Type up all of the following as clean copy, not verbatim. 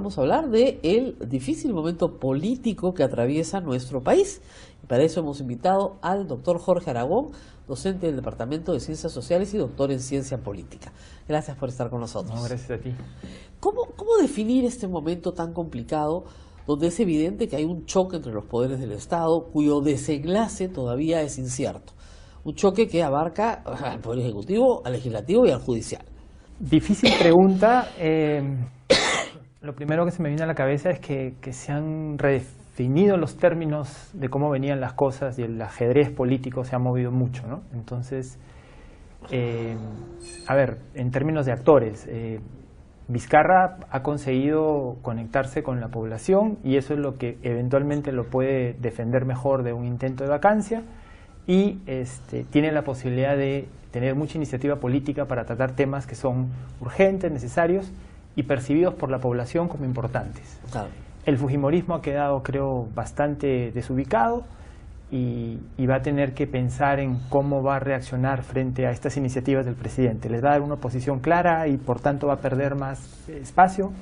vamos a hablar de el difícil momento político que atraviesa nuestro país. Y para eso hemos invitado al doctor Jorge Aragón, docente del Departamento de Ciencias Sociales y doctor en Ciencia Política. Gracias por estar con nosotros. No, gracias a ti. ¿Cómo definir este momento tan complicado, donde es evidente que hay un choque entre los poderes del Estado, cuyo desenlace todavía es incierto? Un choque que abarca al Poder Ejecutivo, al Legislativo y al Judicial. Difícil pregunta. Lo primero que se me viene a la cabeza es que se han redefinido los términos de cómo venían las cosas y el ajedrez político se ha movido mucho, ¿no? Entonces, a ver, en términos de actores, Vizcarra ha conseguido conectarse con la población y eso es lo que eventualmente lo puede defender mejor de un intento de vacancia y tiene la posibilidad de tener mucha iniciativa política para tratar temas que son urgentes, necesarios y percibidos por la población como importantes. Claro. El fujimorismo ha quedado, creo, bastante desubicado y va a tener que pensar en cómo va a reaccionar frente a estas iniciativas del presidente. ¿Les va a dar una posición clara y por tanto va a perder más espacio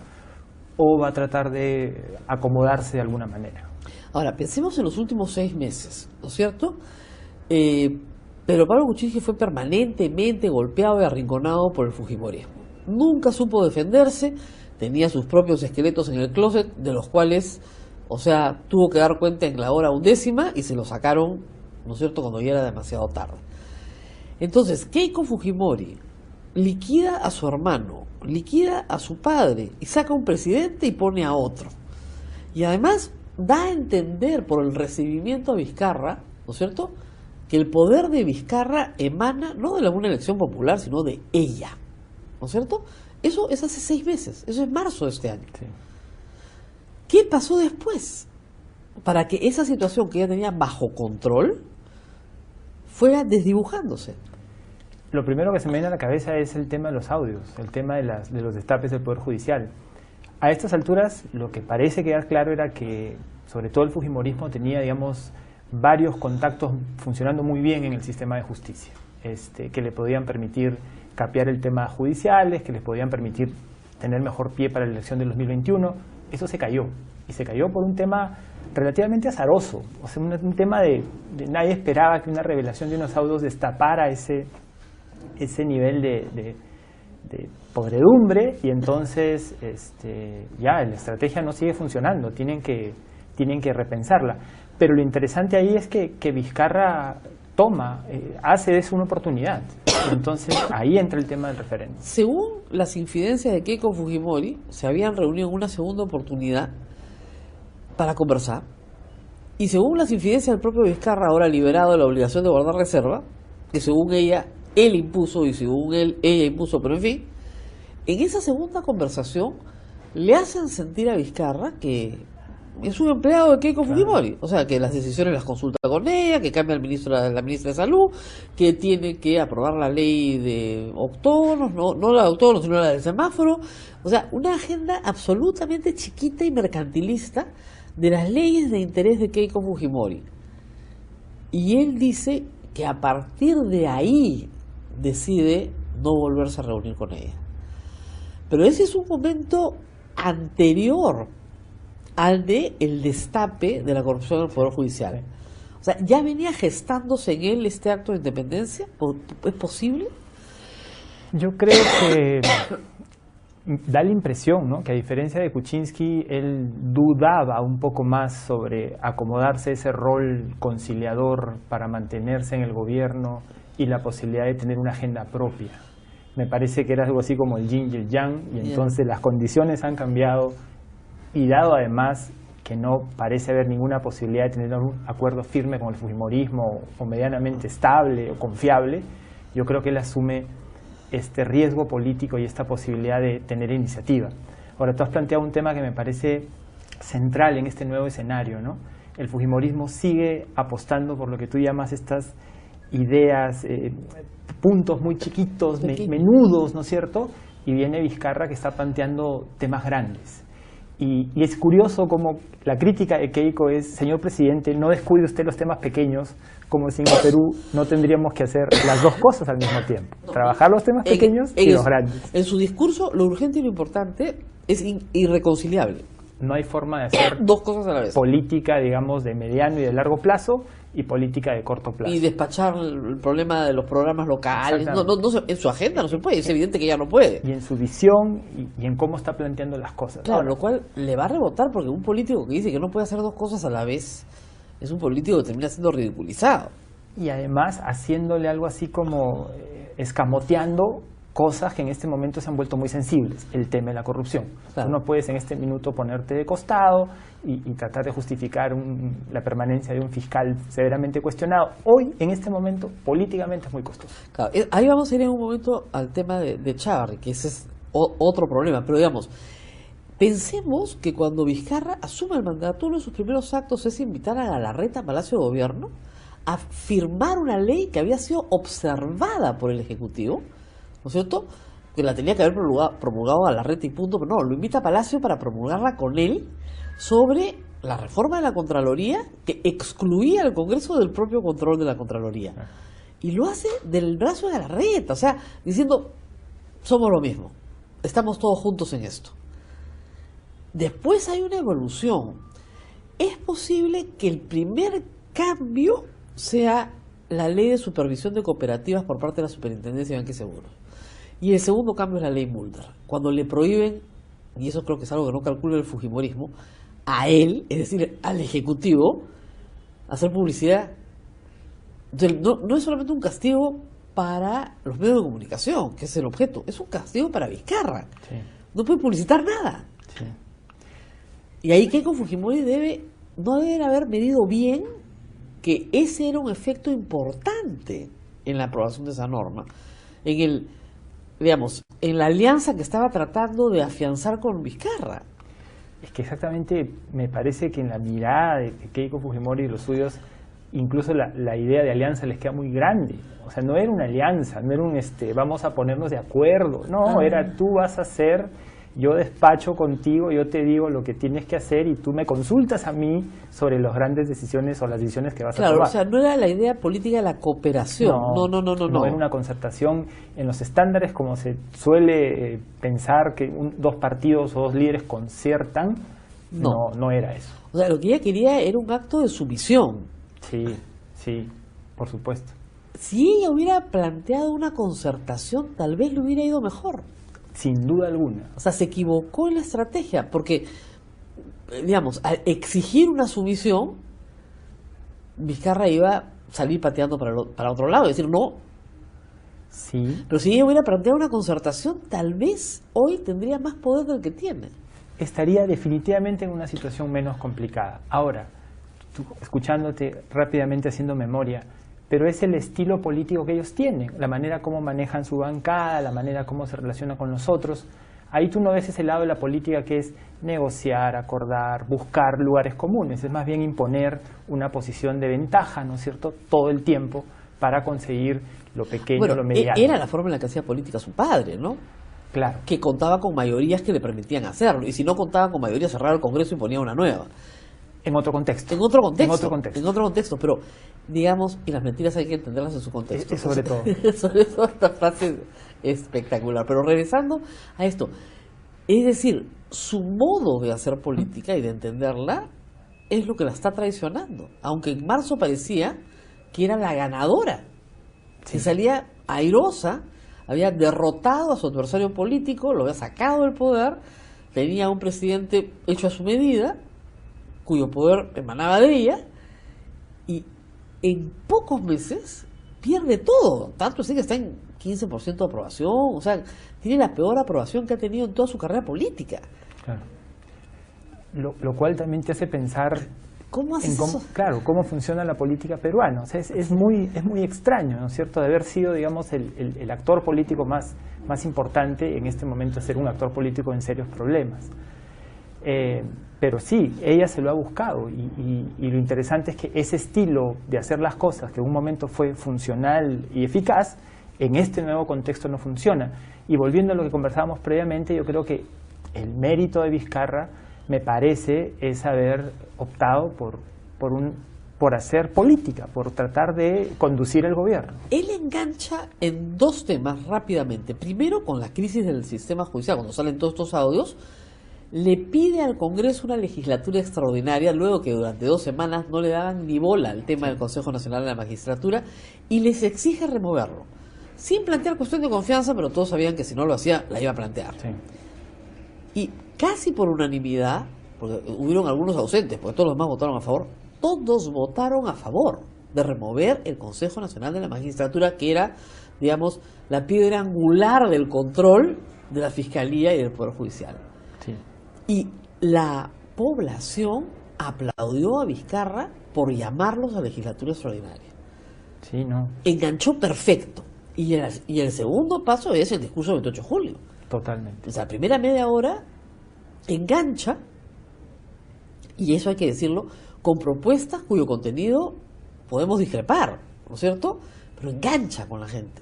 o va a tratar de acomodarse de alguna manera? Ahora, pensemos en los últimos 6 meses, ¿no es cierto? Pero Pablo Kuczynski fue permanentemente golpeado y arrinconado por el fujimorismo. Nunca supo defenderse, tenía sus propios esqueletos en el closet, de los cuales, o sea, tuvo que dar cuenta en la hora 11ª y se lo sacaron, ¿no es cierto?, cuando ya era demasiado tarde. Entonces, Keiko Fujimori liquida a su hermano, liquida a su padre y saca un presidente y pone a otro. Y además da a entender por el recibimiento a Vizcarra, ¿no es cierto?, que el poder de Vizcarra emana no de alguna elección popular, sino de ella, ¿no es cierto? Eso es hace 6 meses, eso es marzo de este año. Sí. ¿Qué pasó después? Para que esa situación que ella tenía bajo control fuera desdibujándose. Lo primero que se me viene a la cabeza es el tema de los audios, el tema de los destapes del Poder Judicial. A estas alturas, lo que parece quedar claro era que, sobre todo el fujimorismo, tenía, digamos, varios contactos funcionando muy bien en el sistema de justicia, que le podían permitir capear el tema judiciales, que les podían permitir tener mejor pie para la elección del 2021. Eso se cayó, y se cayó por un tema relativamente azaroso, o sea, un tema de nadie esperaba que una revelación de unos audios destapara ese nivel de podredumbre, y entonces ya la estrategia no sigue funcionando, tienen que repensarla. Pero lo interesante ahí es que Vizcarra hace de eso una oportunidad. Entonces ahí entra el tema del referéndum. Según las infidencias de Keiko Fujimori, se habían reunido en una segunda oportunidad para conversar. Y según las infidencias del propio Vizcarra, ahora liberado de la obligación de guardar reserva, que según ella, él impuso y según él, ella impuso, pero en fin, en esa segunda conversación le hacen sentir a Vizcarra que es un empleado de Keiko Fujimori, o sea, que las decisiones las consulta con ella, que cambia la ministra de Salud, que tiene que aprobar la ley de octógonos, no la de octógonos, sino la del semáforo, o sea, una agenda absolutamente chiquita y mercantilista de las leyes de interés de Keiko Fujimori. Y él dice que a partir de ahí decide no volverse a reunir con ella. Pero ese es un momento anterior al de el destape de la corrupción del Poder Judicial. O sea, ¿ya venía gestándose en él este acto de independencia? ¿Es posible? Yo creo que da la impresión, ¿no?, que a diferencia de Kuczynski, él dudaba un poco más sobre acomodarse ese rol conciliador para mantenerse en el gobierno y la posibilidad de tener una agenda propia. Me parece que era algo así como el yin y el yang, y entonces las condiciones han cambiado. Y dado además que no parece haber ninguna posibilidad de tener un acuerdo firme con el fujimorismo o medianamente estable o confiable, yo creo que él asume este riesgo político y esta posibilidad de tener iniciativa. Ahora, tú has planteado un tema que me parece central en este nuevo escenario, ¿no? El fujimorismo sigue apostando por lo que tú llamas estas ideas, puntos muy chiquitos, menudos, ¿no es cierto? Y viene Vizcarra, que está planteando temas grandes. Y es curioso como la crítica de Keiko es, señor presidente, no descuide usted los temas pequeños, como si en el Perú no tendríamos que hacer las dos cosas al mismo tiempo, trabajar los temas pequeños y los grandes. En su discurso, lo urgente y lo importante es irreconciliable. No hay forma de hacer dos cosas a la vez. Política, digamos, de mediano y de largo plazo y política de corto plazo. Y despachar el problema de los programas locales. En su agenda no se puede, es evidente que ya no puede. Y en su visión y en cómo está planteando las cosas. Claro, lo cual le va a rebotar porque un político que dice que no puede hacer dos cosas a la vez es un político que termina siendo ridiculizado. Y además haciéndole algo así como escamoteando cosas que en este momento se han vuelto muy sensibles, el tema de la corrupción. Claro. Tú no puedes en este minuto ponerte de costado y tratar de justificar la permanencia de un fiscal severamente cuestionado. Hoy, en este momento, políticamente es muy costoso. Claro, ahí vamos a ir en un momento al tema de Chávarri, que ese es otro problema, pero digamos, pensemos que cuando Vizcarra asume el mandato, uno de sus primeros actos es invitar a Galarreta a Palacio de Gobierno a firmar una ley que había sido observada por el Ejecutivo, ¿no es cierto?, que la tenía que haber promulgado Galarreta y punto, pero no, lo invita a Palacio para promulgarla con él sobre la reforma de la Contraloría que excluía al Congreso del propio control de la Contraloría. Y lo hace del brazo de Galarreta, o sea, diciendo, somos lo mismo, estamos todos juntos en esto. Después hay una evolución. Es posible que el primer cambio sea la ley de supervisión de cooperativas por parte de la Superintendencia de Banca y Seguros. Y el segundo cambio es la ley Mulder, cuando le prohíben, y eso creo que es algo que no calcula el fujimorismo, a él, es decir, al Ejecutivo, hacer publicidad. Entonces, no es solamente un castigo para los medios de comunicación, que es el objeto, es un castigo para Vizcarra. Sí. No puede publicitar nada. Sí. Y ahí Keiko Fujimori no debe haber medido bien que ese era un efecto importante en la aprobación de esa norma, en la alianza que estaba tratando de afianzar con Vizcarra. Es que exactamente me parece que en la mirada de Keiko Fujimori y los suyos, incluso la idea de alianza les queda muy grande. O sea, no era una alianza, no era un vamos a ponernos de acuerdo, no, era tú vas a hacer, yo despacho contigo, yo te digo lo que tienes que hacer y tú me consultas a mí sobre las grandes decisiones o las decisiones que vas a tomar. Claro, o sea, no era la idea política de la cooperación, no. Era una concertación en los estándares como se suele pensar que dos partidos o dos líderes conciertan, no era eso. O sea, lo que ella quería era un acto de sumisión. Sí, por supuesto. Si ella hubiera planteado una concertación, tal vez le hubiera ido mejor. Sin duda alguna. O sea, se equivocó en la estrategia, porque, digamos, al exigir una sumisión, Vizcarra iba a salir pateando para otro lado, y decir no. Sí. Pero si ella hubiera planteado una concertación, tal vez hoy tendría más poder del que tiene. Estaría definitivamente en una situación menos complicada. Ahora, tú, escuchándote rápidamente, haciendo memoria, pero es el estilo político que ellos tienen, la manera como manejan su bancada, la manera como se relaciona con los otros. Ahí tú no ves ese lado de la política que es negociar, acordar, buscar lugares comunes, es más bien imponer una posición de ventaja, ¿no es cierto?, todo el tiempo para conseguir lo pequeño, lo mediano. Era la forma en la que hacía política su padre, ¿no? Claro. Que contaba con mayorías que le permitían hacerlo, y si no contaba con mayoría cerraba el Congreso y ponía una nueva. En otro contexto. En otro contexto, pero digamos, y las mentiras hay que entenderlas en su contexto. Sobre todo. Sobre todo esta frase es espectacular. Pero regresando a esto, es decir, su modo de hacer política y de entenderla es lo que la está traicionando. Aunque en marzo parecía que era la ganadora. Sí. Se salía airosa, había derrotado a su adversario político, lo había sacado del poder, tenía un presidente hecho a su medida, cuyo poder emanaba de ella, y en pocos meses pierde todo, tanto así que está en 15% de aprobación, o sea, tiene la peor aprobación que ha tenido en toda su carrera política. Claro. Lo cual también te hace pensar ¿Cómo haces eso? Claro, cómo funciona la política peruana. O sea, es muy extraño, ¿no es cierto?, de haber sido, digamos, el actor político más importante en este momento, ser un actor político en serios problemas. Pero sí, ella se lo ha buscado y lo interesante es que ese estilo de hacer las cosas, que en un momento fue funcional y eficaz, en este nuevo contexto no funciona. Y volviendo a lo que conversábamos previamente, yo creo que el mérito de Vizcarra me parece, es haber optado por hacer política, por tratar de conducir el gobierno. Él engancha en dos temas rápidamente. Primero, con la crisis del sistema judicial, cuando salen todos estos audios, le pide al Congreso una legislatura extraordinaria, luego que durante 2 semanas no le daban ni bola al tema del Consejo Nacional de la Magistratura, y les exige removerlo. Sin plantear cuestión de confianza, pero todos sabían que si no lo hacía, la iba a plantear. Sí. Y casi por unanimidad, porque hubieron algunos ausentes, porque todos los demás votaron a favor, todos votaron a favor de remover el Consejo Nacional de la Magistratura, que era, digamos, la piedra angular del control de la Fiscalía y del Poder Judicial. Sí. Y la población aplaudió a Vizcarra por llamarlos a legislatura extraordinaria. Sí, no. Enganchó perfecto. Y el segundo paso es el discurso del 28 de julio. Totalmente. O sea, la primera media hora engancha, y eso hay que decirlo, con propuestas cuyo contenido podemos discrepar, ¿no es cierto? Pero engancha con la gente.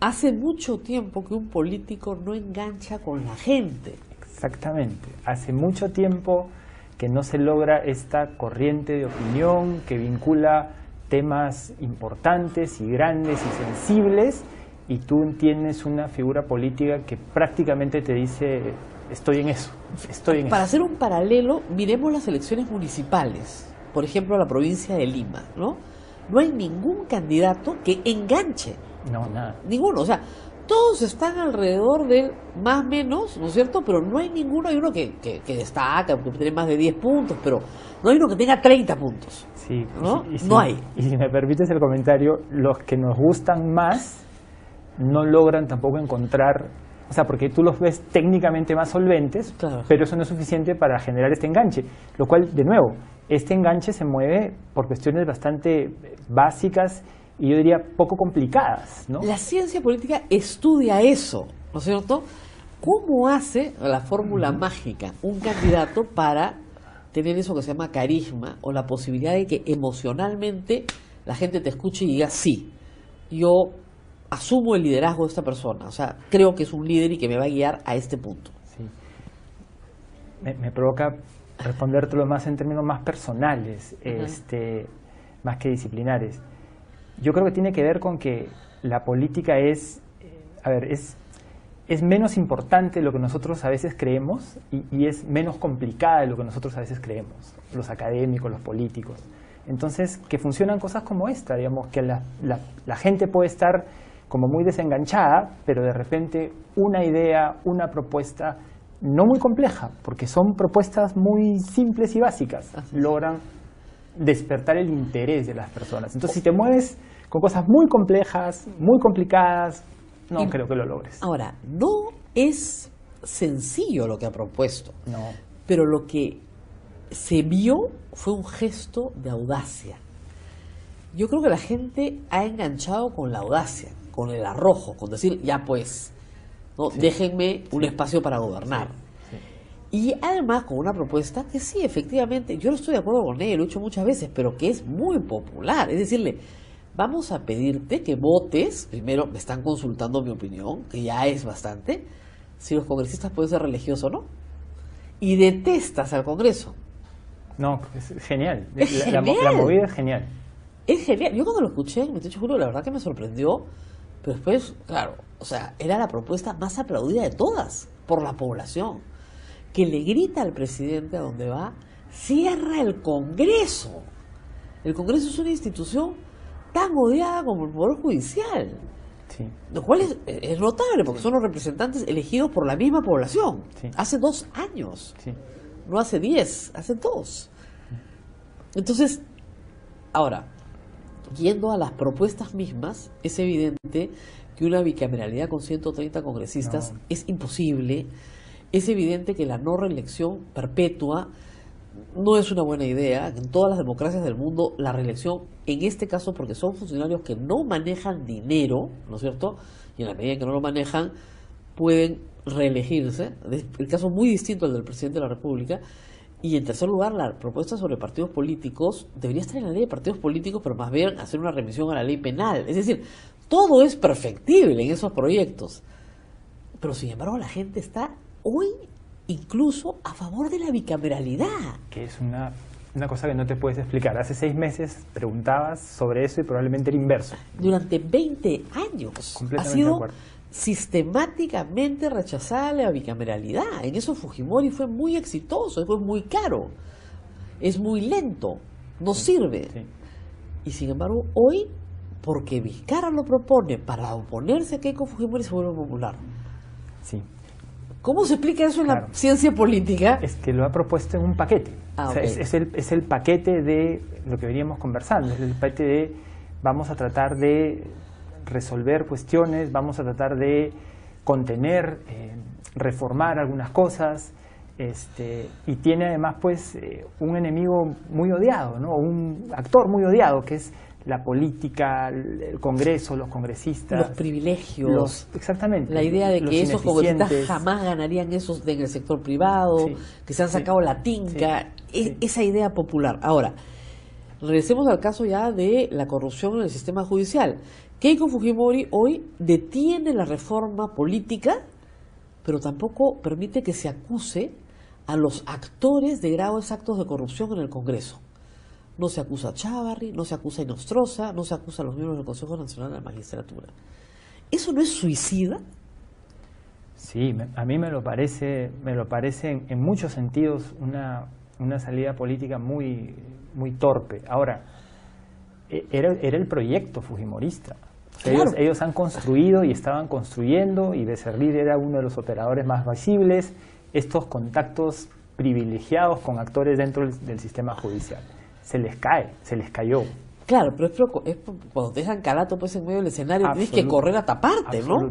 Hace mucho tiempo que un político no engancha con la gente. Exactamente. Hace mucho tiempo que no se logra esta corriente de opinión que vincula temas importantes y grandes y sensibles, y tú tienes una figura política que prácticamente te dice: estoy en eso, estoy en eso. Para hacer un paralelo, miremos las elecciones municipales, por ejemplo, la provincia de Lima, ¿no? No hay ningún candidato que enganche. No, nada. Ninguno, o sea, todos están alrededor del más menos, ¿no es cierto? Pero no hay ninguno, hay uno que destaca, que tiene más de 10 puntos, pero no hay uno que tenga 30 puntos. Sí, ¿no? No hay. Y si me permites el comentario, los que nos gustan más no logran tampoco encontrar, o sea, porque tú los ves técnicamente más solventes, claro, pero eso no es suficiente para generar este enganche, lo cual, de nuevo, este enganche se mueve por cuestiones bastante básicas y yo diría poco complicadas, ¿no? La ciencia política estudia eso, ¿no es cierto? ¿Cómo hace la fórmula mágica un candidato para tener eso que se llama carisma, o la posibilidad de que emocionalmente la gente te escuche y diga: sí, yo asumo el liderazgo de esta persona, o sea, creo que es un líder y que me va a guiar a este punto? Sí. Me provoca respondértelo más en términos más personales, más que disciplinares. Yo creo que tiene que ver con que la política es menos importante de lo que nosotros a veces creemos y es menos complicada de lo que nosotros a veces creemos, los académicos, los políticos. Entonces, que funcionan cosas como esta, digamos, que la gente puede estar como muy desenganchada, pero de repente una idea, una propuesta no muy compleja, porque son propuestas muy simples y básicas, logran despertar el interés de las personas. Entonces, si te mueves con cosas muy complejas, muy complicadas, no creo que lo logres. Ahora, no es sencillo lo que ha propuesto, No. pero lo que se vio fue un gesto de audacia. Yo creo que la gente ha enganchado con la audacia, con el arrojo, con decir: ya pues, ¿no? Sí. Déjenme un espacio para gobernar. Sí. Sí. Y además con una propuesta que sí, efectivamente, yo no estoy de acuerdo con ella, lo he dicho muchas veces, pero que es muy popular. Es decirle: vamos a pedirte que votes, primero me están consultando mi opinión, que ya es bastante, si los congresistas pueden ser religiosos o no, y detestas al Congreso. No, es genial. Es la movida es genial. Es genial. Yo cuando lo escuché, me te juro, la verdad que me sorprendió, pero después, claro, o sea, era la propuesta más aplaudida de todas por la población, que le grita al presidente a donde va: cierra el Congreso. El Congreso es una institución tan odiada como el Poder Judicial. Sí. Lo cual es notable, porque son los representantes elegidos por la misma población. Sí. Hace 2 años. Sí. No hace 10, hace 2. Entonces, ahora, yendo a las propuestas mismas, es evidente que una bicameralidad con 130 congresistas es imposible. Es evidente que la no reelección perpetua no es una buena idea. En todas las democracias del mundo, la reelección, en este caso porque son funcionarios que no manejan dinero, ¿no es cierto? Y en la medida en que no lo manejan, pueden reelegirse. El caso es muy distinto al del presidente de la República. Y en tercer lugar, la propuesta sobre partidos políticos debería estar en la ley de partidos políticos, pero más bien hacer una remisión a la ley penal. Es decir, todo es perfectible en esos proyectos. Pero sin embargo, la gente está hoy incluso a favor de la bicameralidad. Que es una cosa que no te puedes explicar. Hace 6 meses preguntabas sobre eso y probablemente era inverso. Durante 20 años ha sido sistemáticamente rechazada la bicameralidad. En eso Fujimori fue muy exitoso, fue muy caro, es muy lento, no sirve. Sí. Y sin embargo, hoy, porque Vizcarra lo propone para oponerse a Keiko Fujimori, se vuelve popular. Sí. ¿Cómo se explica eso en la ciencia política? Es que lo ha propuesto en un paquete. O sea, es el paquete de lo que veníamos conversando, es el paquete de vamos a tratar de resolver cuestiones, vamos a tratar de contener, reformar algunas cosas, y tiene además pues un enemigo muy odiado, ¿no? Un actor muy odiado, que es la política, el Congreso, los congresistas. Los privilegios. Exactamente. La idea de que esos congresistas jamás ganarían esos en el sector privado, que se han sacado la tinca, esa idea popular. Ahora, regresemos al caso ya de la corrupción en el sistema judicial. Keiko Fujimori hoy detiene la reforma política, pero tampoco permite que se acuse a los actores de graves actos de corrupción en el Congreso. No se acusa a Chávarri, no se acusa a Inostroza, no se acusa a los miembros del Consejo Nacional de la Magistratura. ¿Eso no es suicida? Sí, a mí me lo parece en muchos sentidos una salida política muy, muy torpe. Ahora, era el proyecto fujimorista. Claro. Ellos han construido y estaban construyendo, y Becerril era uno de los operadores más visibles, estos contactos privilegiados con actores dentro del sistema judicial. Se les cayó. Claro, pero es cuando te dejan calato pues en medio del escenario, tienes que correr a taparte, ¿no?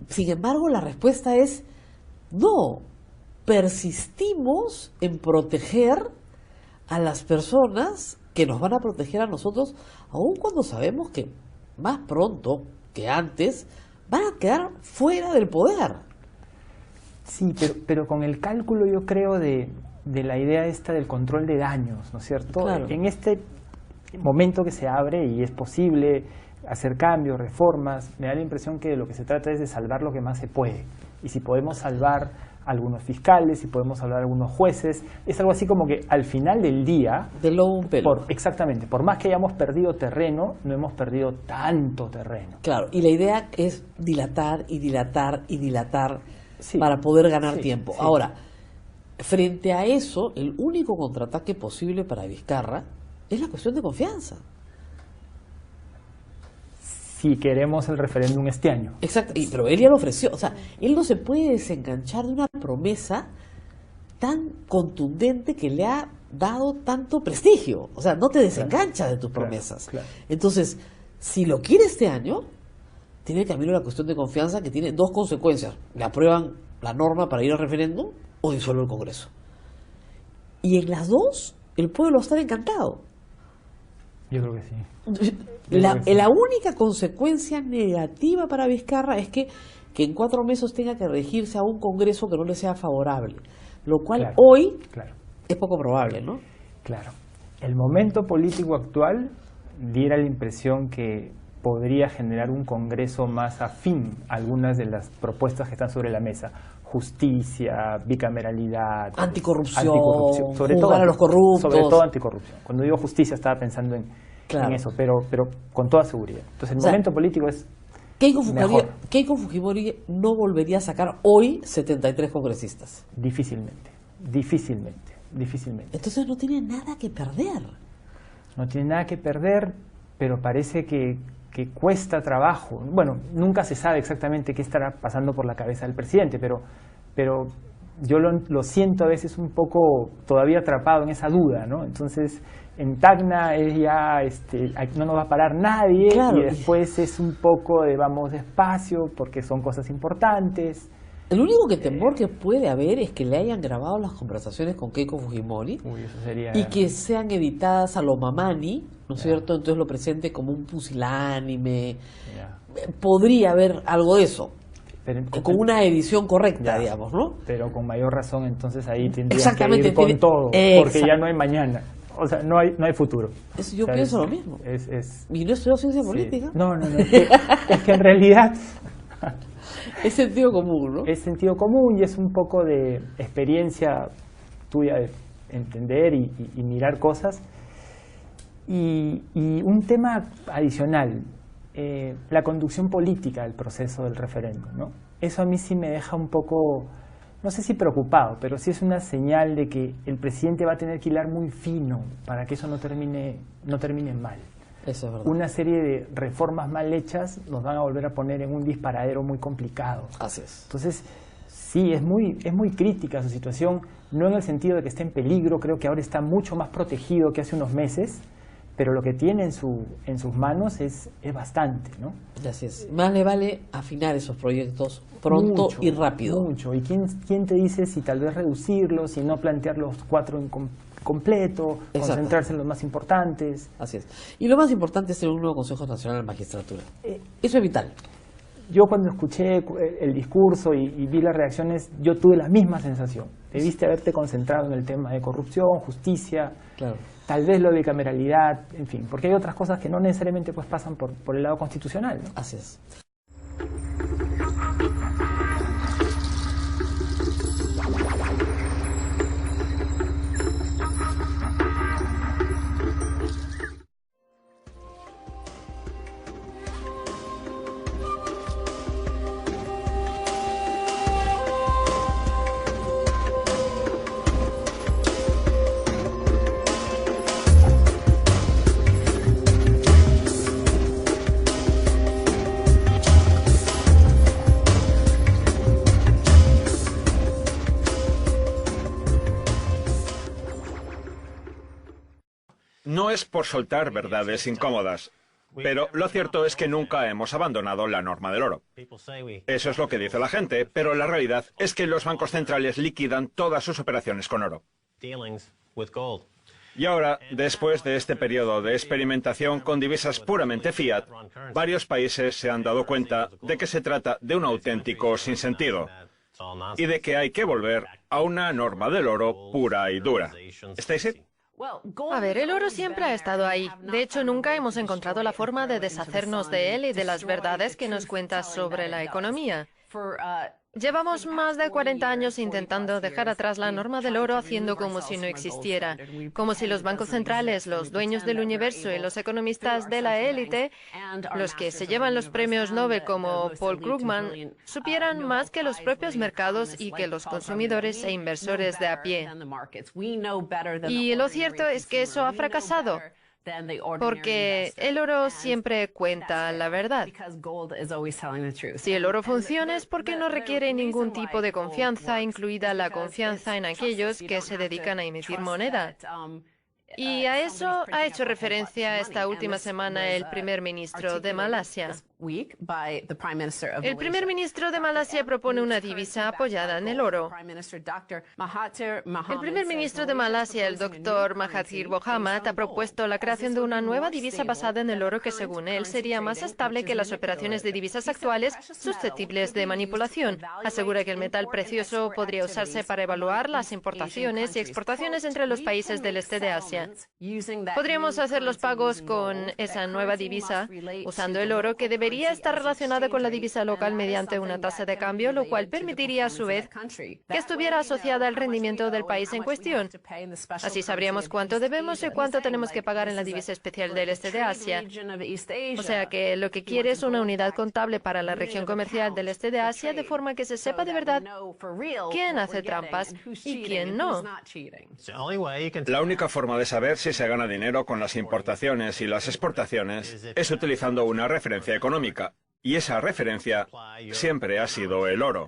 Sin embargo, la respuesta es no, persistimos en proteger a las personas que nos van a proteger a nosotros, aun cuando sabemos que más pronto que antes van a quedar fuera del poder. Sí, pero con el cálculo, yo creo, de la idea esta del control de daños, ¿no es cierto? Claro. En este momento que se abre y es posible hacer cambios, reformas, me da la impresión que de lo que se trata es de salvar lo que más se puede. Y si podemos salvar algunos fiscales, si podemos salvar algunos jueces, es algo así como que al final del día... De lobo un pelo. Exactamente, por más que hayamos perdido terreno, no hemos perdido tanto terreno. Claro, y la idea es dilatar y dilatar y dilatar para poder ganar tiempo. Sí. Ahora, frente a eso, el único contraataque posible para Vizcarra es la cuestión de confianza. Si queremos el referéndum este año. Exacto, pero él ya lo ofreció. O sea, él no se puede desenganchar de una promesa tan contundente que le ha dado tanto prestigio. O sea, no te desenganchas de tus promesas. Claro. Entonces, si lo quiere este año, tiene camino la cuestión de confianza, que tiene dos consecuencias. Le aprueban la norma para ir al referéndum o disuelve el Congreso. Y en las dos, el pueblo está encantado. Yo creo que sí. La única consecuencia negativa para Vizcarra es que en 4 meses tenga que regirse a un Congreso que no le sea favorable, lo cual hoy es poco probable, ¿no? Claro. El momento político actual diera la impresión que podría generar un Congreso más afín a algunas de las propuestas que están sobre la mesa. Justicia, bicameralidad, anticorrupción, sobre todo a los corruptos. Sobre todo anticorrupción. Cuando digo justicia estaba pensando en eso, pero con toda seguridad. Entonces el momento político es Keiko Fujimori no volvería a sacar hoy 73 congresistas. Difícilmente. Entonces no tiene nada que perder. No tiene nada que perder, pero parece que cuesta trabajo. Bueno, nunca se sabe exactamente qué estará pasando por la cabeza del presidente, pero yo lo siento a veces un poco todavía atrapado en esa duda, ¿no? Entonces, en Tacna es ya, no nos va a parar nadie, y después es un poco de vamos despacio porque son cosas importantes. El único temor que puede haber es que le hayan grabado las conversaciones con Keiko Fujimori y que sean editadas a lo Mamani, ¿no es cierto? Entonces lo presente como un pusilánime. Podría haber algo de eso, con una edición correcta, digamos, ¿no? Pero con mayor razón, entonces ahí tendría que ir con todo, porque ya no hay mañana. O sea, no hay futuro. Yo pienso lo mismo. Y no estudio ciencia política. No. Es que en realidad... Es sentido común, ¿no? Es sentido común y es un poco de experiencia tuya de entender y mirar cosas. Y un tema adicional, la conducción política del proceso del referéndum, ¿no? Eso a mí sí me deja un poco, no sé si preocupado, pero sí es una señal de que el presidente va a tener que hilar muy fino para que eso no termine mal. Eso es verdad. Una serie de reformas mal hechas nos van a volver a poner en un disparadero muy complicado. Así es. Entonces, sí, es muy crítica su situación, no en el sentido de que esté en peligro, creo que ahora está mucho más protegido que hace unos meses, pero lo que tiene en sus manos es bastante, ¿no? Así es. Más le vale afinar esos proyectos pronto Mucho, y rápido. Mucho. ¿Y quién te dice si tal vez reducirlos, si no plantear los 4 en completo, Exacto. concentrarse en los más importantes? Así es. Y lo más importante es tener un nuevo Consejo Nacional de Magistratura. Eso es vital. Yo cuando escuché el discurso y vi las reacciones, yo tuve la misma sensación. Debiste haberte concentrado en el tema de corrupción, justicia, Claro. tal vez lo de bicameralidad, en fin, porque hay otras cosas que no necesariamente pues pasan por el lado constitucional, ¿no? Así es. No es por soltar verdades incómodas, pero lo cierto es que nunca hemos abandonado la norma del oro. Eso es lo que dice la gente, pero la realidad es que los bancos centrales liquidan todas sus operaciones con oro. Y ahora, después de este periodo de experimentación con divisas puramente fiat, varios países se han dado cuenta de que se trata de un auténtico sinsentido y de que hay que volver a una norma del oro pura y dura. ¿Stacey? A ver, el oro siempre ha estado ahí. De hecho, nunca hemos encontrado la forma de deshacernos de él y de las verdades que nos cuenta sobre la economía. Llevamos más de 40 años intentando dejar atrás la norma del oro haciendo como si no existiera, como si los bancos centrales, los dueños del universo y los economistas de la élite, los que se llevan los premios Nobel como Paul Krugman, supieran más que los propios mercados y que los consumidores e inversores de a pie. Y lo cierto es que eso ha fracasado, porque el oro siempre cuenta la verdad. Si el oro funciona es porque no requiere ningún tipo de confianza, incluida la confianza en aquellos que se dedican a emitir moneda. Y a eso ha hecho referencia esta última semana el primer ministro de Malasia. El primer ministro de Malasia propone una divisa apoyada en el oro. El primer ministro de Malasia, el doctor Mahathir Mohamad, ha propuesto la creación de una nueva divisa basada en el oro que, según él, sería más estable que las operaciones de divisas actuales susceptibles de manipulación. Asegura que el metal precioso podría usarse para evaluar las importaciones y exportaciones entre los países del este de Asia. Podríamos hacer los pagos con esa nueva divisa usando el oro, que debería estar relacionado con la divisa local mediante una tasa de cambio, lo cual permitiría a su vez que estuviera asociada al rendimiento del país en cuestión. Así sabríamos cuánto debemos y cuánto tenemos que pagar en la divisa especial del este de Asia. O sea que lo que quiere es una unidad contable para la región comercial del este de Asia, de forma que se sepa de verdad quién hace trampas y quién no. La única forma de saber si se gana dinero con las importaciones y las exportaciones es utilizando una referencia económica, y esa referencia siempre ha sido el oro.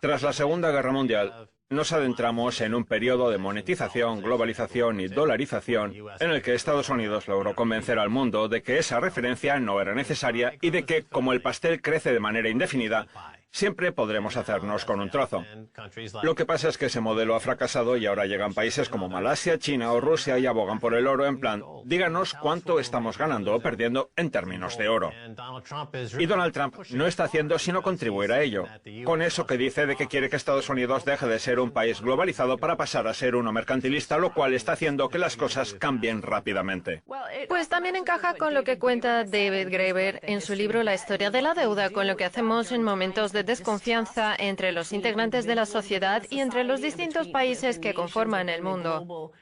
Tras la Segunda Guerra Mundial, nos adentramos en un periodo de monetización, globalización y dolarización en el que Estados Unidos logró convencer al mundo de que esa referencia no era necesaria y de que, como el pastel crece de manera indefinida, siempre podremos hacernos con un trozo. Lo que pasa es que ese modelo ha fracasado y ahora llegan países como Malasia, China o Rusia y abogan por el oro en plan, díganos cuánto estamos ganando o perdiendo en términos de oro. Y Donald Trump no está haciendo sino contribuir a ello, con eso que dice de que quiere que Estados Unidos deje de ser un país globalizado para pasar a ser uno mercantilista, lo cual está haciendo que las cosas cambien rápidamente. Pues también encaja con lo que cuenta David Graeber en su libro La historia de la deuda, con lo que hacemos en momentos de desconfianza entre los integrantes de la sociedad y entre los distintos países que conforman el mundo.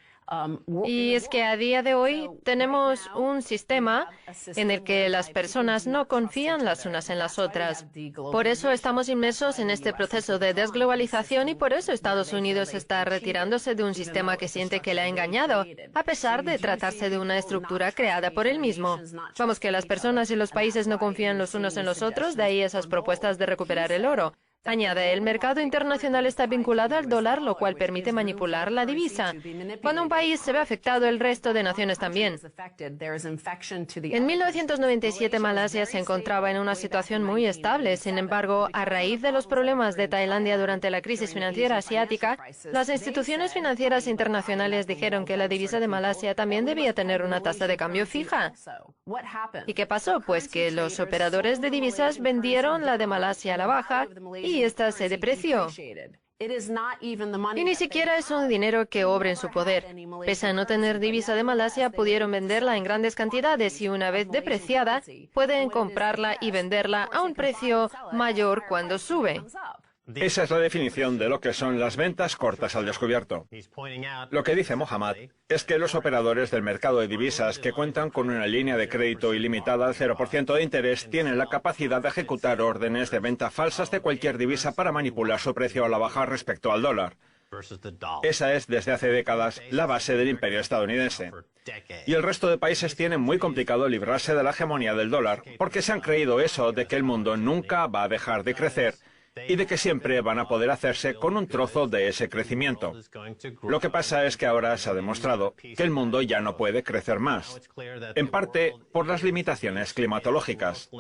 Y es que a día de hoy tenemos un sistema en el que las personas no confían las unas en las otras. Por eso estamos inmersos en este proceso de desglobalización y por eso Estados Unidos está retirándose de un sistema que siente que le ha engañado, a pesar de tratarse de una estructura creada por él mismo. Vamos, que las personas y los países no confían los unos en los otros, de ahí esas propuestas de recuperar el oro. Añade, el mercado internacional está vinculado al dólar, lo cual permite manipular la divisa. Cuando un país se ve afectado, el resto de naciones también. En 1997, Malasia se encontraba en una situación muy estable. Sin embargo, a raíz de los problemas de Tailandia durante la crisis financiera asiática, las instituciones financieras internacionales dijeron que la divisa de Malasia también debía tener una tasa de cambio fija. ¿Y qué pasó? Pues que los operadores de divisas vendieron la de Malasia a la baja y esta se depreció. Y ni siquiera es un dinero que obre en su poder. Pese a no tener divisa de Malasia, pudieron venderla en grandes cantidades y una vez depreciada, pueden comprarla y venderla a un precio mayor cuando sube. Esa es la definición de lo que son las ventas cortas al descubierto. Lo que dice Mohammad es que los operadores del mercado de divisas que cuentan con una línea de crédito ilimitada al 0% de interés tienen la capacidad de ejecutar órdenes de venta falsas de cualquier divisa para manipular su precio a la baja respecto al dólar. Esa es, desde hace décadas, la base del imperio estadounidense. Y el resto de países tienen muy complicado librarse de la hegemonía del dólar porque se han creído eso de que el mundo nunca va a dejar de crecer y de que siempre van a poder hacerse con un trozo de ese crecimiento. Lo que pasa es que ahora se ha demostrado que el mundo ya no puede crecer más, en parte por las limitaciones climatológicas.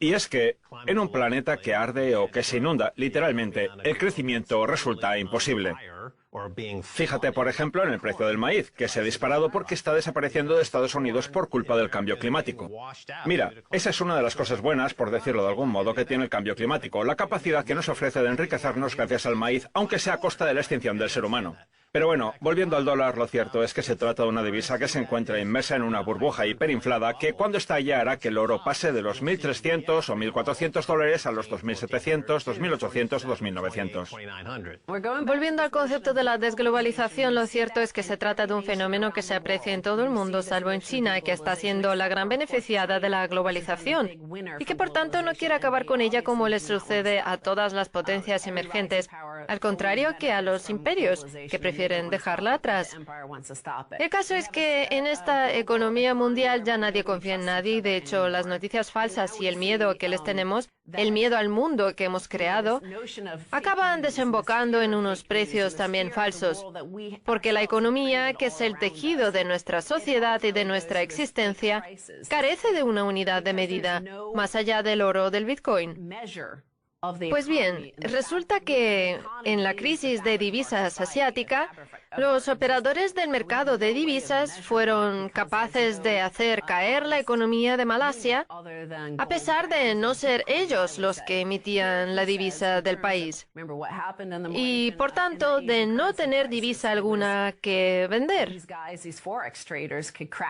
Y es que, en un planeta que arde o que se inunda, literalmente, el crecimiento resulta imposible. Fíjate, por ejemplo, en el precio del maíz, que se ha disparado porque está desapareciendo de Estados Unidos por culpa del cambio climático. Mira, esa es una de las cosas buenas, por decirlo de algún modo, que tiene el cambio climático, la capacidad que nos ofrece de enriquecernos gracias al maíz, aunque sea a costa de la extinción del ser humano. Pero bueno, volviendo al dólar, lo cierto es que se trata de una divisa que se encuentra inmersa en una burbuja hiperinflada que cuando estalle hará que el oro pase de los 1.300 o 1.400 dólares a los 2.700, 2.800 o 2.900. Volviendo al concepto de la desglobalización, lo cierto es que se trata de un fenómeno que se aprecia en todo el mundo, salvo en China, que está siendo la gran beneficiada de la globalización y que por tanto no quiere acabar con ella como le sucede a todas las potencias emergentes, al contrario que a los imperios, que prefieren dejarla atrás. El caso es que en esta economía mundial ya nadie confía en nadie y de hecho las noticias falsas y el miedo que les tenemos, el miedo al mundo que hemos creado, acaban desembocando en unos precios también falsos, porque la economía, que es el tejido de nuestra sociedad y de nuestra existencia, carece de una unidad de medida, más allá del oro o del Bitcoin. Pues bien, resulta que en la crisis de divisas asiática, los operadores del mercado de divisas fueron capaces de hacer caer la economía de Malasia, a pesar de no ser ellos los que emitían la divisa del país. Y, por tanto, de no tener divisa alguna que vender.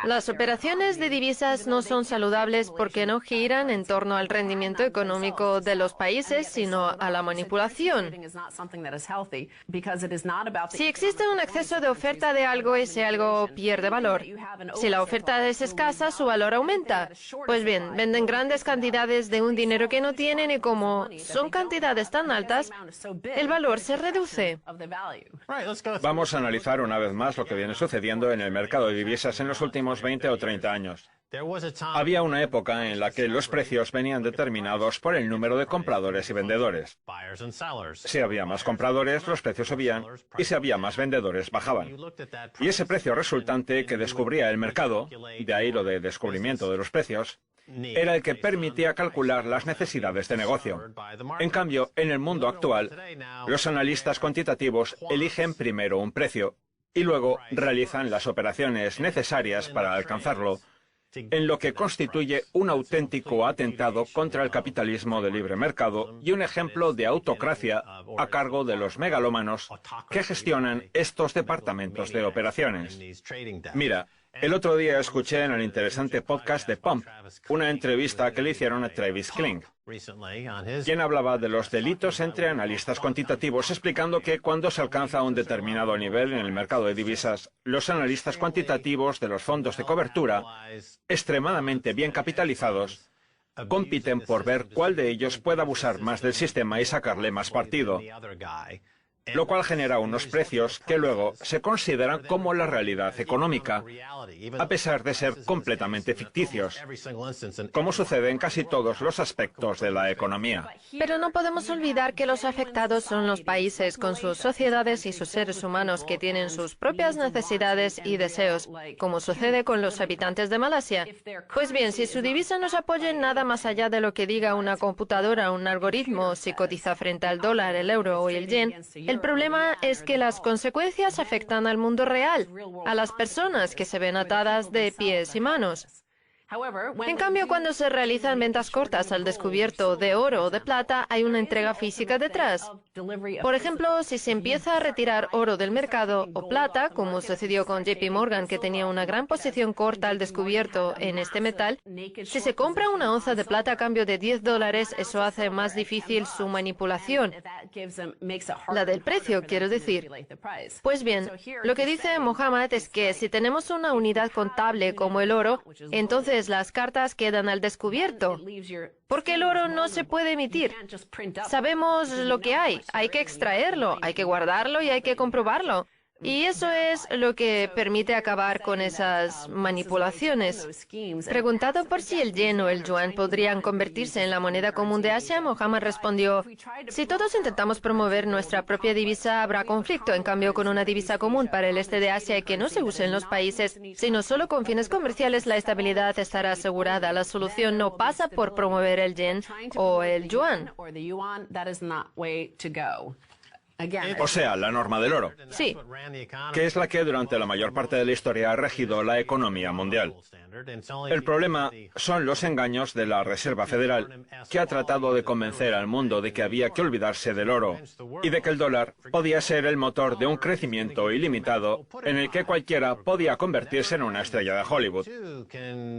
Las operaciones de divisas no son saludables porque no giran en torno al rendimiento económico de los países, sino a la manipulación. Si existe un exceso de oferta de algo, ese algo pierde valor. Si la oferta es escasa, su valor aumenta. Pues bien, venden grandes cantidades de un dinero que no tienen y como son cantidades tan altas, el valor se reduce. Vamos a analizar una vez más lo que viene sucediendo en el mercado de divisas en los últimos 20 o 30 años. Había una época en la que los precios venían determinados por el número de compradores y vendedores. Si había más compradores, los precios subían, y si había más vendedores, bajaban. Y ese precio resultante que descubría el mercado, de ahí lo de descubrimiento de los precios, era el que permitía calcular las necesidades de negocio. En cambio, en el mundo actual, los analistas cuantitativos eligen primero un precio y luego realizan las operaciones necesarias para alcanzarlo, en lo que constituye un auténtico atentado contra el capitalismo de libre mercado y un ejemplo de autocracia a cargo de los megalómanos que gestionan estos departamentos de operaciones. Mira, el otro día escuché en el interesante podcast de Pump una entrevista que le hicieron a Travis Kling, quien hablaba de los delitos entre analistas cuantitativos, explicando que cuando se alcanza un determinado nivel en el mercado de divisas, los analistas cuantitativos de los fondos de cobertura, extremadamente bien capitalizados, compiten por ver cuál de ellos puede abusar más del sistema y sacarle más partido, lo cual genera unos precios que luego se consideran como la realidad económica, a pesar de ser completamente ficticios, como sucede en casi todos los aspectos de la economía. Pero no podemos olvidar que los afectados son los países con sus sociedades y sus seres humanos que tienen sus propias necesidades y deseos, como sucede con los habitantes de Malasia. Pues bien, si su divisa no se apoya en nada más allá de lo que diga una computadora, un algoritmo, si cotiza frente al dólar, el euro o el yen, el problema es que las consecuencias afectan al mundo real, a las personas que se ven atadas de pies y manos. En cambio, cuando se realizan ventas cortas al descubierto de oro o de plata, hay una entrega física detrás. Por ejemplo, si se empieza a retirar oro del mercado o plata, como sucedió con JP Morgan, que tenía una gran posición corta al descubierto en este metal, si se compra una onza de plata a cambio de $10, eso hace más difícil su manipulación. La del precio, quiero decir. Pues bien, lo que dice Mohammad es que si tenemos una unidad contable como el oro, entonces las cartas quedan al descubierto, porque el oro no se puede emitir. Sabemos lo que hay que extraerlo, hay que guardarlo y hay que comprobarlo. Y eso es lo que permite acabar con esas manipulaciones. Preguntado por si el yen o el yuan podrían convertirse en la moneda común de Asia, Mohammad respondió: si todos intentamos promover nuestra propia divisa, habrá conflicto. En cambio, con una divisa común para el este de Asia y que no se use en los países, sino solo con fines comerciales, la estabilidad estará asegurada. La solución no pasa por promover el yen o el yuan. O sea, la norma del oro. Sí. Que es la que durante la mayor parte de la historia ha regido la economía mundial. El problema son los engaños de la Reserva Federal, que ha tratado de convencer al mundo de que había que olvidarse del oro y de que el dólar podía ser el motor de un crecimiento ilimitado en el que cualquiera podía convertirse en una estrella de Hollywood.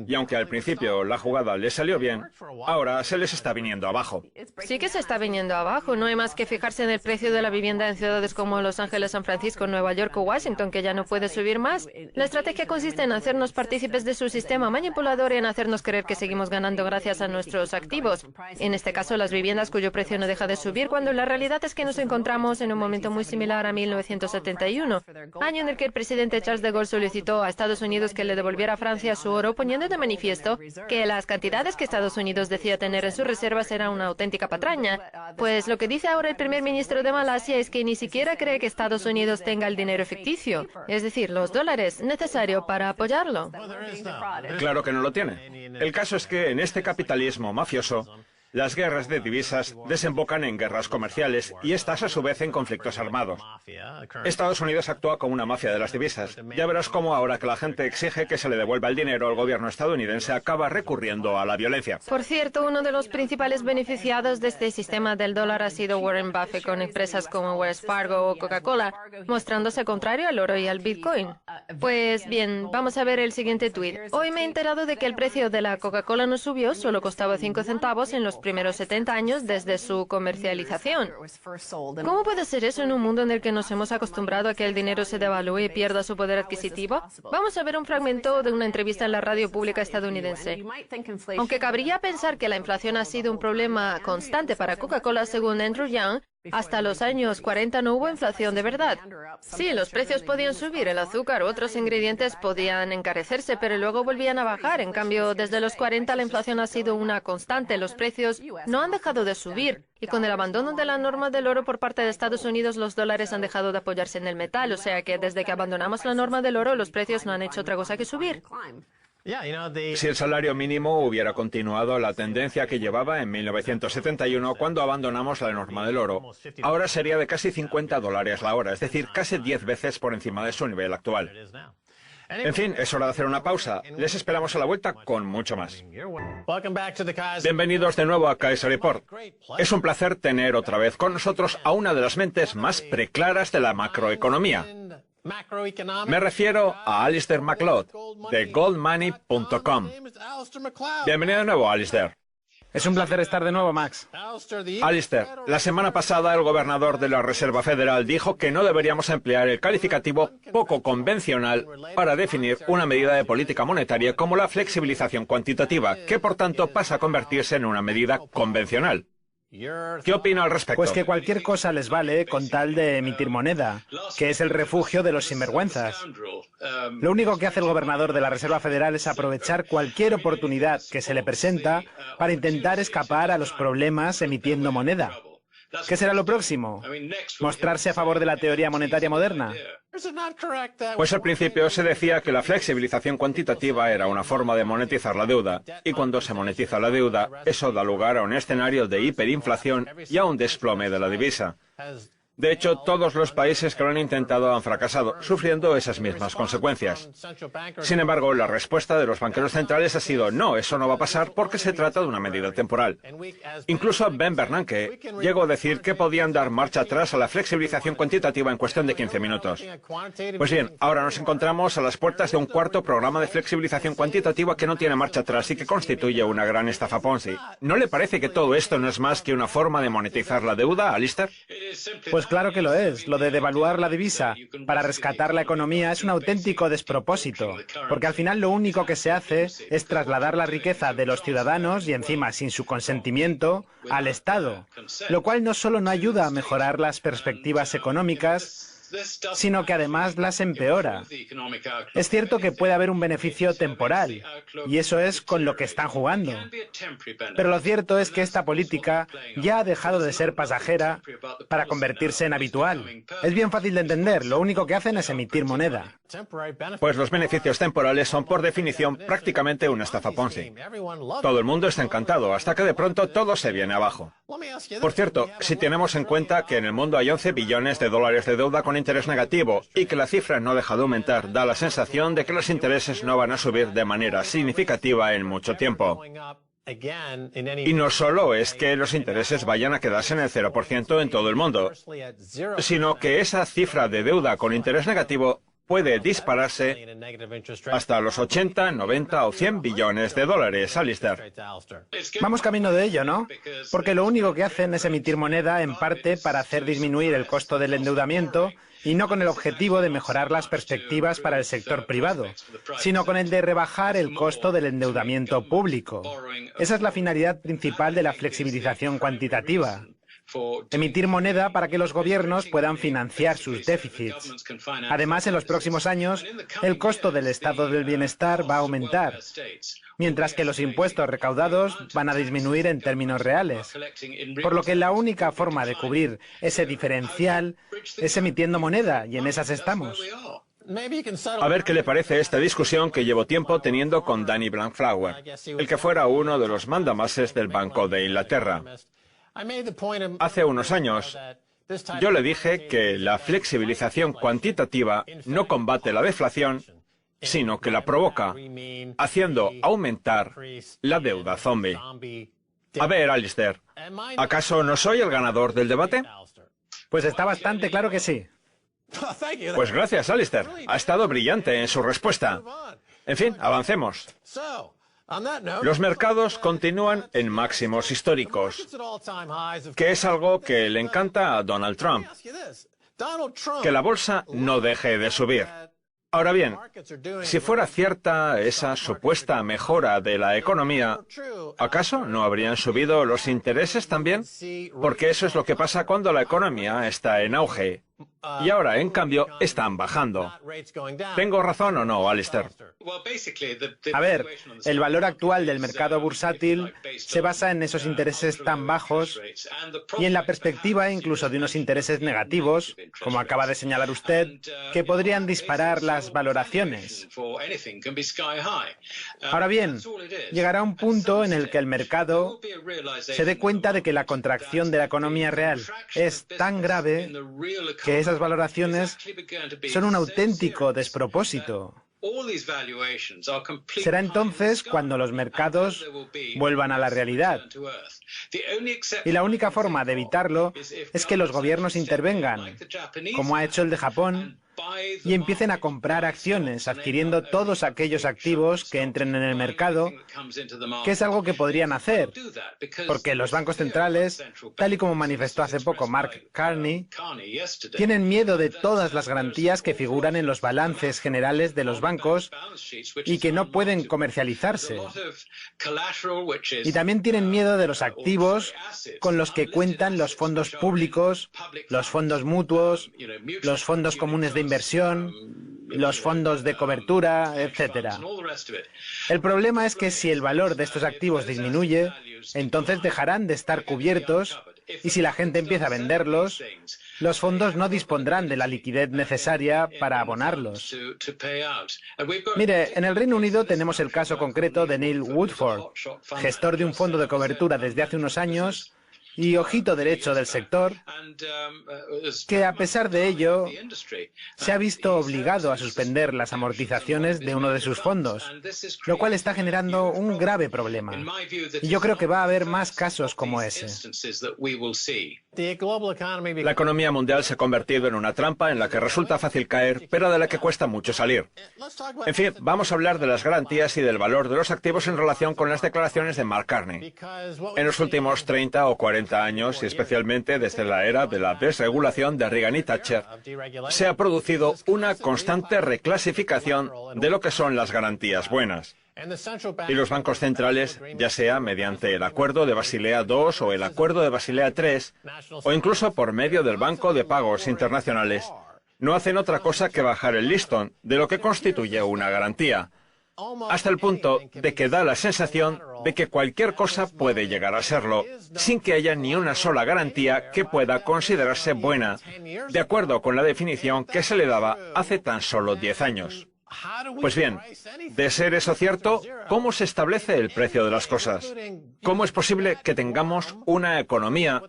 Y aunque al principio la jugada les salió bien, ahora se les está viniendo abajo. Sí que se está viniendo abajo. No hay más que fijarse en el precio de la vivienda en ciudades como Los Ángeles, San Francisco, Nueva York o Washington, que ya no puede subir más. La estrategia consiste en hacernos partícipes de su sistema manipulador y en hacernos creer que seguimos ganando gracias a nuestros activos. En este caso, las viviendas cuyo precio no deja de subir, cuando la realidad es que nos encontramos en un momento muy similar a 1971, año en el que el presidente Charles de Gaulle solicitó a Estados Unidos que le devolviera a Francia su oro, poniendo de manifiesto que las cantidades que Estados Unidos decía tener en sus reservas era una auténtica patraña. Pues lo que dice ahora el primer ministro de Malasia es que ni siquiera cree que Estados Unidos tenga el dinero ficticio, es decir, los dólares, necesario para apoyarlo. Claro que no lo tiene. El caso es que en este capitalismo mafioso, las guerras de divisas desembocan en guerras comerciales y estas a su vez en conflictos armados. Estados Unidos actúa como una mafia de las divisas. Ya verás cómo ahora que la gente exige que se le devuelva el dinero al gobierno estadounidense acaba recurriendo a la violencia. Por cierto, uno de los principales beneficiados de este sistema del dólar ha sido Warren Buffett, con empresas como Wells Fargo o Coca-Cola, mostrándose contrario al oro y al Bitcoin. Pues bien, vamos a ver el siguiente tuit. Hoy me he enterado de que el precio de la Coca-Cola no subió, solo costaba 5 centavos en los primeros 70 años desde su comercialización. ¿Cómo puede ser eso en un mundo en el que nos hemos acostumbrado a que el dinero se devalúe y pierda su poder adquisitivo? Vamos a ver un fragmento de una entrevista en la radio pública estadounidense. Aunque cabría pensar que la inflación ha sido un problema constante para Coca-Cola, según Andrew Young, hasta los años 40 no hubo inflación de verdad. Sí, los precios podían subir, el azúcar u otros ingredientes podían encarecerse, pero luego volvían a bajar. En cambio, desde los 40 la inflación ha sido una constante, los precios no han dejado de subir. Y con el abandono de la norma del oro por parte de Estados Unidos, los dólares han dejado de apoyarse en el metal, o sea que desde que abandonamos la norma del oro, los precios no han hecho otra cosa que subir. Si el salario mínimo hubiera continuado la tendencia que llevaba en 1971 cuando abandonamos la norma del oro, ahora sería de casi $50 la hora, es decir, casi 10 veces por encima de su nivel actual. En fin, es hora de hacer una pausa. Les esperamos a la vuelta con mucho más. Bienvenidos de nuevo a Kaiser Report. Es un placer tener otra vez con nosotros a una de las mentes más preclaras de la macroeconomía. Me refiero a Alistair MacLeod, de goldmoney.com. Bienvenido de nuevo, Alistair. Es un placer estar de nuevo, Max. Alistair, la semana pasada el gobernador de la Reserva Federal dijo que no deberíamos emplear el calificativo poco convencional para definir una medida de política monetaria como la flexibilización cuantitativa, que por tanto pasa a convertirse en una medida convencional. ¿Qué opina al respecto? Pues que cualquier cosa les vale con tal de emitir moneda, que es el refugio de los sinvergüenzas. Lo único que hace el gobernador de la Reserva Federal es aprovechar cualquier oportunidad que se le presenta para intentar escapar a los problemas emitiendo moneda. ¿Qué será lo próximo? ¿Mostrarse a favor de la teoría monetaria moderna? Pues al principio se decía que la flexibilización cuantitativa era una forma de monetizar la deuda, y cuando se monetiza la deuda, eso da lugar a un escenario de hiperinflación y a un desplome de la divisa. De hecho, todos los países que lo han intentado han fracasado, sufriendo esas mismas consecuencias. Sin embargo, la respuesta de los banqueros centrales ha sido no, eso no va a pasar porque se trata de una medida temporal. Incluso Ben Bernanke llegó a decir que podían dar marcha atrás a la flexibilización cuantitativa en cuestión de 15 minutos. Pues bien, ahora nos encontramos a las puertas de un cuarto programa de flexibilización cuantitativa que no tiene marcha atrás y que constituye una gran estafa Ponzi. ¿No le parece que todo esto no es más que una forma de monetizar la deuda, Alistair? Pues claro que lo es. Lo de devaluar la divisa para rescatar la economía es un auténtico despropósito, porque al final lo único que se hace es trasladar la riqueza de los ciudadanos y encima sin su consentimiento al Estado, lo cual no solo no ayuda a mejorar las perspectivas económicas, sino que además las empeora. Es cierto que puede haber un beneficio temporal, y eso es con lo que están jugando. Pero lo cierto es que esta política ya ha dejado de ser pasajera para convertirse en habitual. Es bien fácil de entender, lo único que hacen es emitir moneda. Pues los beneficios temporales son por definición prácticamente una estafa Ponzi. Todo el mundo está encantado, hasta que de pronto todo se viene abajo. Por cierto, si tenemos en cuenta que en el mundo hay 11 billones de dólares de deuda con interés negativo y que la cifra no deja de aumentar, da la sensación de que los intereses no van a subir de manera significativa en mucho tiempo. Y no solo es que los intereses vayan a quedarse en el 0% en todo el mundo, sino que esa cifra de deuda con interés negativo puede dispararse hasta los 80, 90 o 100 billones de dólares, Alistair. Vamos camino de ello, ¿no? Porque lo único que hacen es emitir moneda en parte para hacer disminuir el costo del endeudamiento y no con el objetivo de mejorar las perspectivas para el sector privado, sino con el de rebajar el costo del endeudamiento público. Esa es la finalidad principal de la flexibilización cuantitativa. Emitir moneda para que los gobiernos puedan financiar sus déficits. Además, en los próximos años, el costo del estado del bienestar va a aumentar, mientras que los impuestos recaudados van a disminuir en términos reales. Por lo que la única forma de cubrir ese diferencial es emitiendo moneda, y en esas estamos. A ver qué le parece esta discusión que llevo tiempo teniendo con Danny Blanchflower, el que fuera uno de los mandamases del Banco de Inglaterra. Hace unos años, yo le dije que la flexibilización cuantitativa no combate la deflación, sino que la provoca, haciendo aumentar la deuda zombie. A ver, Alistair, ¿acaso no soy el ganador del debate? Pues está bastante claro que sí. Pues gracias, Alistair. Ha estado brillante en su respuesta. En fin, avancemos. Los mercados continúan en máximos históricos, que es algo que le encanta a Donald Trump, que la bolsa no deje de subir. Ahora bien, si fuera cierta esa supuesta mejora de la economía, ¿acaso no habrían subido los intereses también? Porque eso es lo que pasa cuando la economía está en auge. Y ahora, en cambio, están bajando. ¿Tengo razón o no, Alistair? A ver, el valor actual del mercado bursátil se basa en esos intereses tan bajos y en la perspectiva incluso de unos intereses negativos, como acaba de señalar usted, que podrían disparar las valoraciones. Ahora bien, llegará un punto en el que el mercado se dé cuenta de que la contracción de la economía real es tan grave que esas valoraciones son un auténtico despropósito. Será entonces cuando los mercados vuelvan a la realidad. Y la única forma de evitarlo es que los gobiernos intervengan, como ha hecho el de Japón, y empiecen a comprar acciones, adquiriendo todos aquellos activos que entren en el mercado, que es algo que podrían hacer, porque los bancos centrales, tal y como manifestó hace poco Mark Carney, tienen miedo de todas las garantías que figuran en los balances generales de los bancos y que no pueden comercializarse. Y también tienen miedo de los activos con los que cuentan los fondos públicos, los fondos mutuos, los fondos comunes de inversión, los fondos de cobertura, etc. El problema es que si el valor de estos activos disminuye, entonces dejarán de estar cubiertos y si la gente empieza a venderlos, los fondos no dispondrán de la liquidez necesaria para abonarlos. Mire, en el Reino Unido tenemos el caso concreto de Neil Woodford, gestor de un fondo de cobertura desde hace unos años y ojito derecho del sector, que a pesar de ello se ha visto obligado a suspender las amortizaciones de uno de sus fondos, lo cual está generando un grave problema. Y yo creo que va a haber más casos como ese. La economía mundial se ha convertido en una trampa en la que resulta fácil caer, pero de la que cuesta mucho salir. En fin, vamos a hablar de las garantías y del valor de los activos en relación con las declaraciones de Mark Carney. En los últimos 30 o 40 años, y especialmente desde la era de la desregulación de Reagan y Thatcher, se ha producido una constante reclasificación de lo que son las garantías buenas. Y los bancos centrales, ya sea mediante el Acuerdo de Basilea II o el Acuerdo de Basilea III, o incluso por medio del Banco de Pagos Internacionales, no hacen otra cosa que bajar el listón de lo que constituye una garantía, hasta el punto de que da la sensación de que cualquier cosa puede llegar a serlo, sin que haya ni una sola garantía que pueda considerarse buena, de acuerdo con la definición que se le daba hace tan solo 10 años. Pues bien, de ser eso cierto, ¿cómo se establece el precio de las cosas? ¿Cómo es posible que tengamos una economía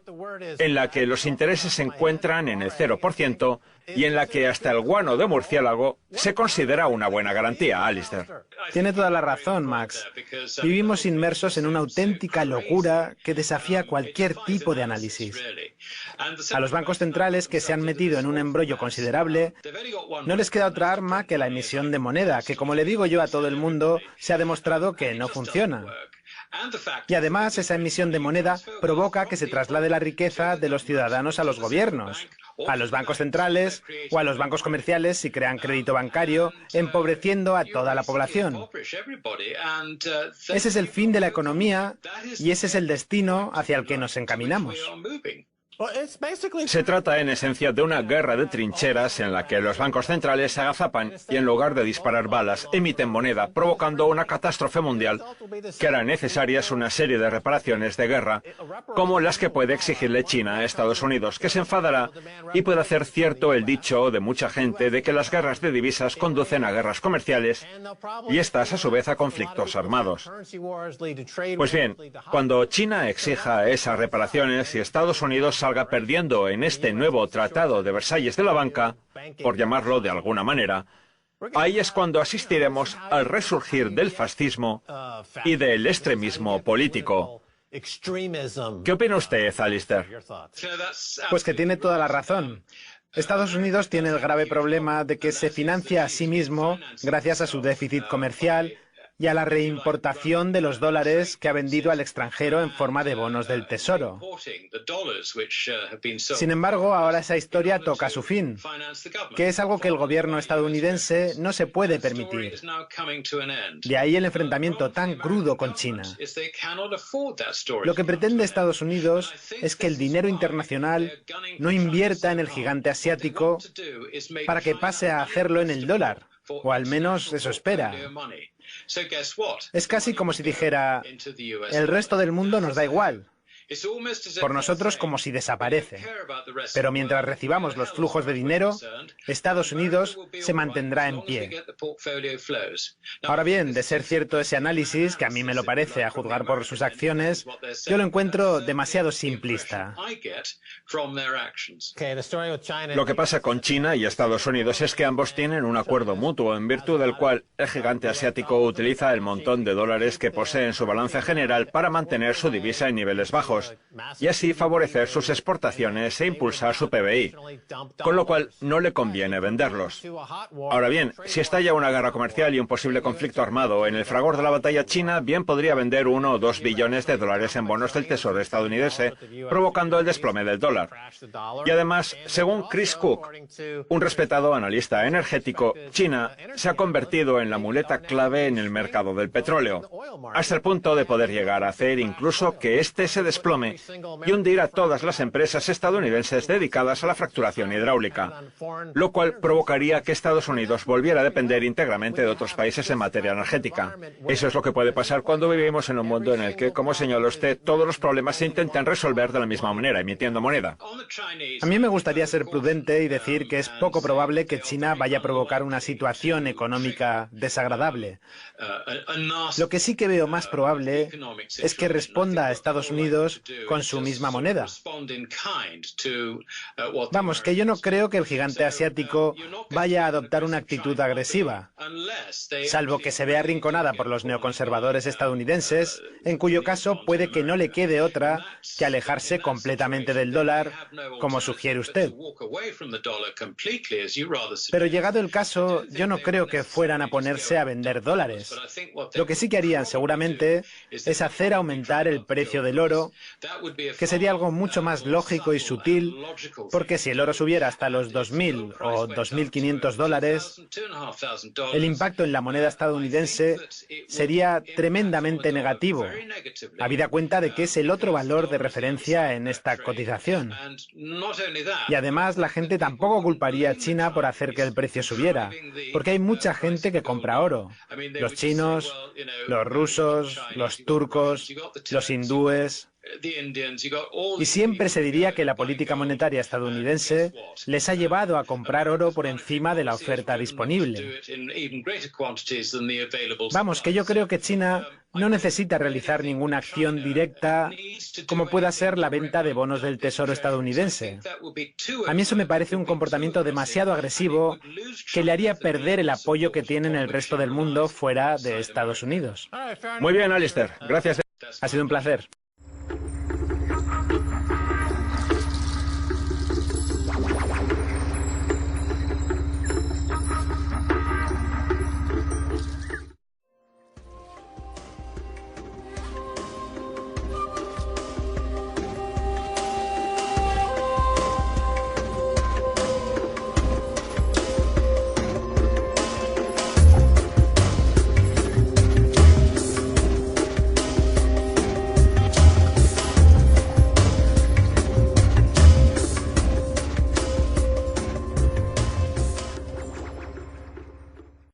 en la que los intereses se encuentran en el 0% y en la que hasta el guano de murciélago se considera una buena garantía, Alistair? Tiene toda la razón, Max. Vivimos inmersos en una auténtica locura que desafía cualquier tipo de análisis. A los bancos centrales que se han metido en un embrollo considerable, no les queda otra arma que la emisión de moneda, que, como le digo yo a todo el mundo, se ha demostrado que no funciona. Y además, esa emisión de moneda provoca que se traslade la riqueza de los ciudadanos a los gobiernos, a los bancos centrales o a los bancos comerciales si crean crédito bancario, empobreciendo a toda la población. Ese es el fin de la economía y ese es el destino hacia el que nos encaminamos. Se trata en esencia de una guerra de trincheras en la que los bancos centrales se agazapan y en lugar de disparar balas emiten moneda, provocando una catástrofe mundial que hará necesarias una serie de reparaciones de guerra, como las que puede exigirle China a Estados Unidos, que se enfadará y puede hacer cierto el dicho de mucha gente de que las guerras de divisas conducen a guerras comerciales y estas a su vez a conflictos armados. Pues bien, cuando China exija esas reparaciones y Estados Unidos salga perdiendo en este nuevo Tratado de Versalles de la banca, por llamarlo de alguna manera, ahí es cuando asistiremos al resurgir del fascismo y del extremismo político. ¿Qué opina usted, Alistair? Pues que tiene toda la razón. Estados Unidos tiene el grave problema de que se financia a sí mismo gracias a su déficit comercial y a la reimportación de los dólares que ha vendido al extranjero en forma de bonos del Tesoro. Sin embargo, ahora esa historia toca su fin, que es algo que el gobierno estadounidense no se puede permitir. De ahí el enfrentamiento tan crudo con China. Lo que pretende Estados Unidos es que el dinero internacional no invierta en el gigante asiático para que pase a hacerlo en el dólar, o al menos eso espera. Es casi como si dijera, el resto del mundo nos da igual. Por nosotros como si desaparece. Pero mientras recibamos los flujos de dinero, Estados Unidos se mantendrá en pie. Ahora bien, de ser cierto ese análisis, que a mí me lo parece a juzgar por sus acciones, yo lo encuentro demasiado simplista. Lo que pasa con China y Estados Unidos es que ambos tienen un acuerdo mutuo, en virtud del cual el gigante asiático utiliza el montón de dólares que posee en su balance general para mantener su divisa en niveles bajos y así favorecer sus exportaciones e impulsar su PBI, con lo cual no le conviene venderlos. Ahora bien, si estalla una guerra comercial y un posible conflicto armado en el fragor de la batalla, China bien podría vender 1 o 2 billones de dólares en bonos del Tesoro estadounidense, provocando el desplome del dólar. Y además, según Chris Cook, un respetado analista energético, China se ha convertido en la muleta clave en el mercado del petróleo, hasta el punto de poder llegar a hacer incluso que este se desplome y hundir a todas las empresas estadounidenses dedicadas a la fracturación hidráulica, lo cual provocaría que Estados Unidos volviera a depender íntegramente de otros países en materia energética. Eso es lo que puede pasar cuando vivimos en un mundo en el que, como señaló usted, todos los problemas se intentan resolver de la misma manera, emitiendo moneda. A mí me gustaría ser prudente y decir que es poco probable que China vaya a provocar una situación económica desagradable. Lo que sí que veo más probable es que responda a Estados Unidos con su misma moneda. Vamos, que yo no creo que el gigante asiático vaya a adoptar una actitud agresiva, salvo que se vea arrinconada por los neoconservadores estadounidenses, en cuyo caso puede que no le quede otra que alejarse completamente del dólar, como sugiere usted. Pero llegado el caso, yo no creo que fueran a ponerse a vender dólares. Lo que sí que harían seguramente es hacer aumentar el precio del oro, que sería algo mucho más lógico y sutil, porque si el oro subiera hasta los 2.000 o 2.500 dólares, el impacto en la moneda estadounidense sería tremendamente negativo, habida cuenta de que es el otro valor de referencia en esta cotización. Y además la gente tampoco culparía a China por hacer que el precio subiera, porque hay mucha gente que compra oro. Los chinos, los rusos, los turcos, los hindúes. Y siempre se diría que la política monetaria estadounidense les ha llevado a comprar oro por encima de la oferta disponible. Vamos, que yo creo que China no necesita realizar ninguna acción directa como pueda ser la venta de bonos del Tesoro estadounidense. A mí eso me parece un comportamiento demasiado agresivo que le haría perder el apoyo que tiene en el resto del mundo fuera de Estados Unidos. Muy bien, Alistair. Gracias. Ha sido un placer.